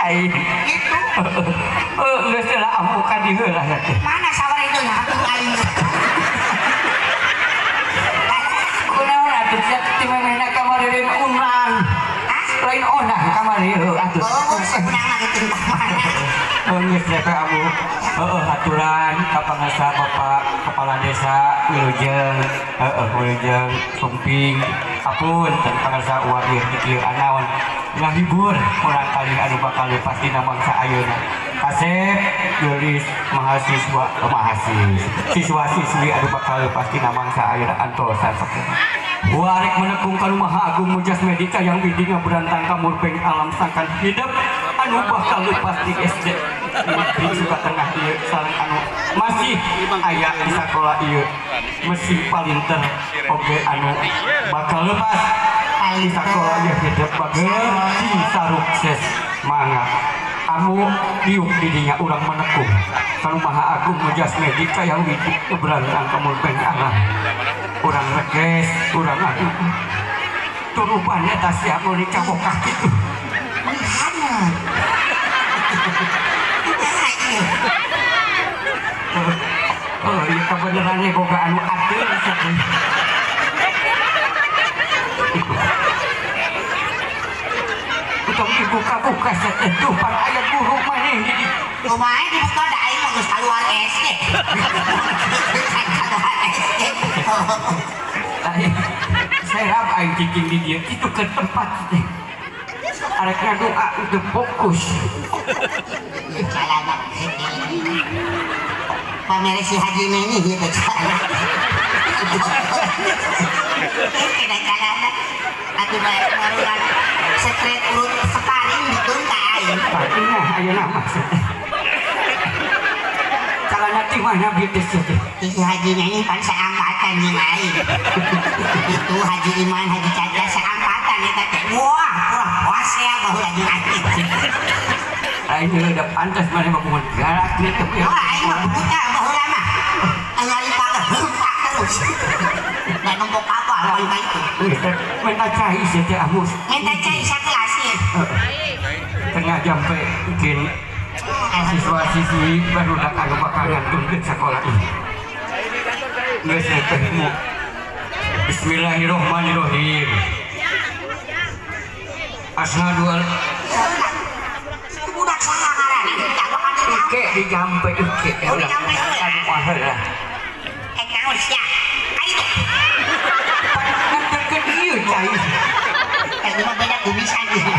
aing. Gitu. Geus lah amu ka dieu lah ya teh. Mana sawar itu nya atuh aing. Kunaon atuh sia teh memehna kamari lain unang. Lain onang kamari atuh. Oh, sebenang lagi tentang mana. Geus teh amu. Aturan ka pangasa Bapak Kepala Desa Wilujeng, Wilujeng Sumping, apun pangasa uang ieu anaon ngahibur urang kali anu bakal pasti bangsa ayeuna. Kasep Yulis mahasiswa siswa-siswi anu bakal pasti bangsa ayeuna antosan sakeuna. Warek menekung ka Maha Agung Mujas Medika yang bidingna berantang kamurpeng alam sangkan hidup anu bakal pasti SD di juga tengah ieu sareng anu masih aya di sakola ieu mesin palinter oge anu bakal lepas di sakola ieu hidup bageur di sarukses mangga anu diuk di dinya urang menekung ka Maha Agung Mujas Medika yang bidingna berantang kamurpeng alam urang reges urang anu turupan eta sia nu dicabokak kitu iya kebenarannya boga anu adil utang dibuka-buka setedupan ayat buruk mana lumayan dibuka ada aing mau keluar SD. Saya aing cicing di dia itu ke tempat areknya doa untuk fokus jalan pamer si Haji Neni gitu jalan kena jalan atuh barusan sekret urut separing ditun ka aing artinya aya nama calana ti mana bieu si Haji Neni pan seangkatan jeung aing itu Haji Iman Haji Caca seangkatan eta teh wah puas ya baheula jeung aing aing udah pantas mana mau garak gitu oh aing mah buta baheula mah ngali pagar hempak terus da nombok apa lawan ka itu minta cai sih teh amus minta cai sakelas ieu tengah jampe bikin siswa-siswi baru dak anu bakal ngantungkeun sakola ini geus teh Bismillahirrahmanirrahim Asyhadu an budak saha ngaranna Ike di jampe Ike ya udah anu mahal lah naon sia ayo nganterkeun ieu cai ini mah beda kumisan ieu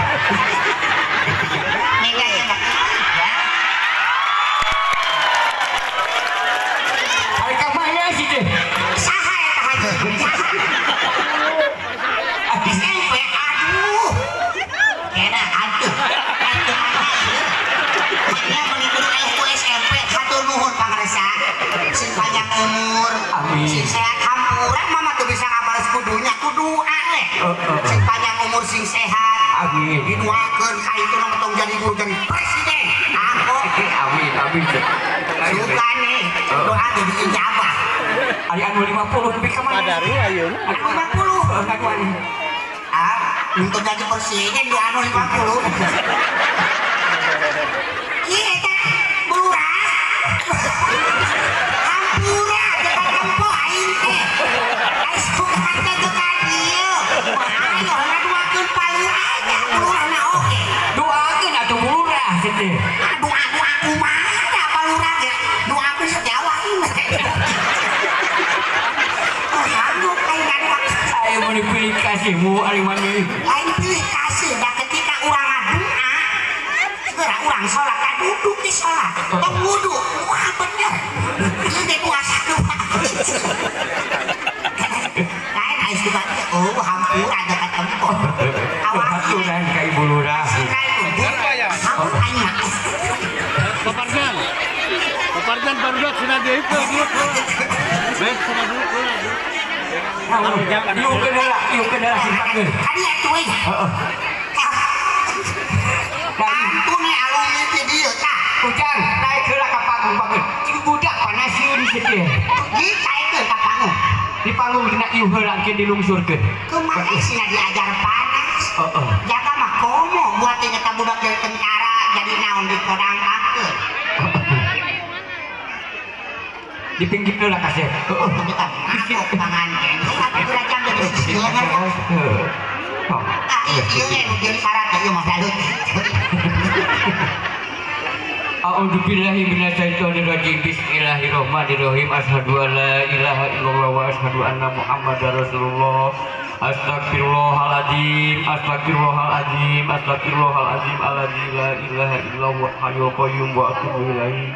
mega ya hari ka mana sih teh saha eta Haji SMP aduh kena aduh ya mengikut ayahku SMP hatur nuhun pangaresa sing panjang umur sing sehat hampura mama tuh bisa ngabalas kudunya kudu we sing panjang umur sing sehat amin didoakeun ka itu mah tong jadi guru jadi presiden aku amin suka nih doa teh diijabah ari anu 50 lebih ka mana Madari ayeuna anu 50 anu ani untuk jadi presiden di anu 50 iya eta bulurah hampura dekat tempo aing teh ais bukan teh ka dieu ayo ngaduakeun palurah aja bulurahna oge doakeun atuh bulurah teh doa kumaha da palurah ge doakeun sejawa ini anu aing ngaduakeun saya mau dipilih kasihmu ari mana lain pilih kasih dah ketika orang ngadua segera orang sholat kan duduk di sholat tong wudhu wah bener ini puasa doa lain ais juga oh hampura dekat tempo awak haturan ka ibu lurah hampur aing Paparjan barudak sudah diikut baik sudah diikut yuk kenal simpakeun kadi atuh we bantu nih alumni video tah ujang naik heula ka panggung banget cing budak panasieun teh ditaikeun ka panggung di panggung dina ieu heula engke dilungsurkeun kumaha sih diajar panas jaga mah komo buat inget budak dari tentara jadi di pinggir lah kasih. Kita mabok panganten. Aku berajam dari sisi nya. Iya jadi syarat ieu mah dalut. A'udzu billahi minasyaitonir rajim. Bismillahirrahmanirrahim. Asyhadu an la ilaha illallah wa asyhadu anna Muhammadar Rasulullah. Astagfirullahaladzim, astagfirullahaladzim, astagfirullahaladzim, alladzi la ilaha illallah hayyul qayyum wa atubu ilaihi.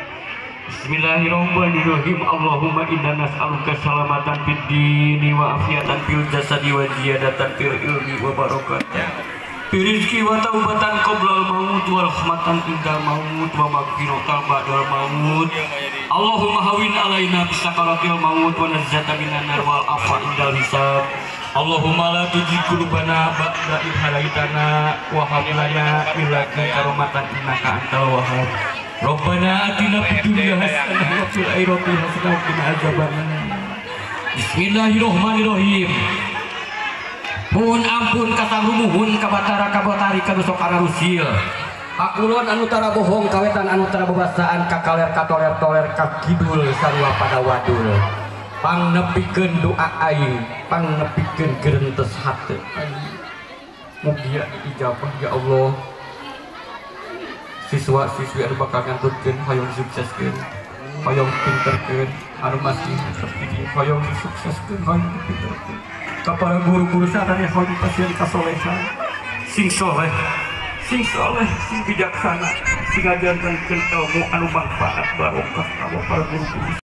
Bismillahirrahmanirrahim. Allahumma inna nas'aluka salamatan fid dini wa afiatan fil jasadi wa ziyadatan fil ilmi wa barakatan fil rizqi wa taubatan qoblal maut wa rahmatan indal maut wa maghfiratan ba'dal maut. Allahumma hawin alaina bisakaratil maut wa najatan minan nar wal afa indal hisab. Allahumma la tuzigh qulubana ba'da idh hadaitana wa hab lana min ladunka rahmatan innaka antal wahhab. Rabbana atina fid dunya hasanah wa fil akhirati hasanah wa qina adzabannar. Bismillahirrahmanirrahim. Mohon ampun kasarumuhun ka Batara ka Batari ka Nusa Kararusil. Kakulon anu tara bohong kawetan anu tara babasaan ka kaler ka toler ka kidul sarua pada wadul. Pangnepikeun doa aing, pangnepikeun geurentes hate aing. Mugia diijabah ya Allah. Siswa-siswi anu bakal ngantutkeun hoyong sukseskeun, hoyong pinterkeun, anu masih terpilih hoyong sukseskeun, hoyong pinterkeun. Ka para guru-guru sadaya hoyong pasieun kasolehan, sing soleh, sing bijaksana, sing ngajarkeun ilmu anu manfaat barokah ka para guru-guru.